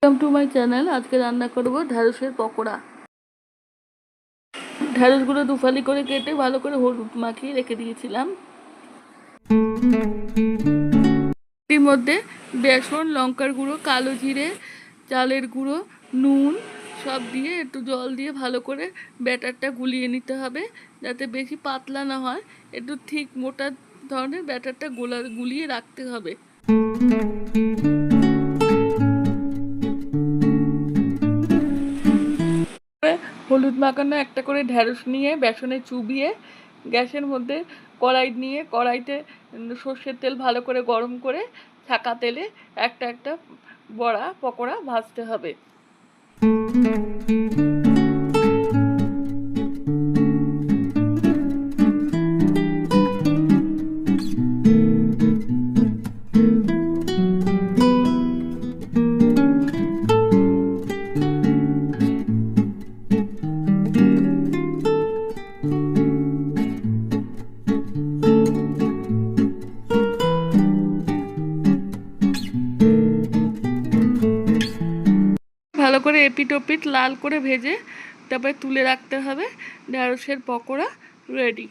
Welcome to my channel. আজকে রান্না করব ঢ্যাঁড়সের পকোড়া। ঢ্যাঁড়সগুলো দুফালি করে কেটে ভালো করে হলুদ মাখিয়ে রেখে দিয়েছিলাম। এর মধ্যে বেসন, লঙ্কার গুঁড়ো, কালো জিরে, চালের গুঁড়ো, নুন সব দিয়ে একটু জল দিয়ে ভালো করে ব্যাটারটা গুলিয়ে নিতে হবে, যাতে বেশি পাতলা না হয়। একটু ঠিক মোটা ধরনের ব্যাটারটা গুলিয়ে রাখতে হবে। হলুদ মাখানো একটা করে ঢ্যাঁড়স নিয়ে বেসনে চুবিয়ে গ্যাসের মধ্যে কড়াই নিয়ে কড়াইতে সর্ষের তেল ভালো করে গরম করে ছাকা তেলে একটা একটা পকোড়া ভাজতে হবে। ভালো করে এপিট ওপিট লাল করে ভেজে তারপরে তুলে রাখতে হবে। ঢ্যাঁড়সের পকোড়া রেডি।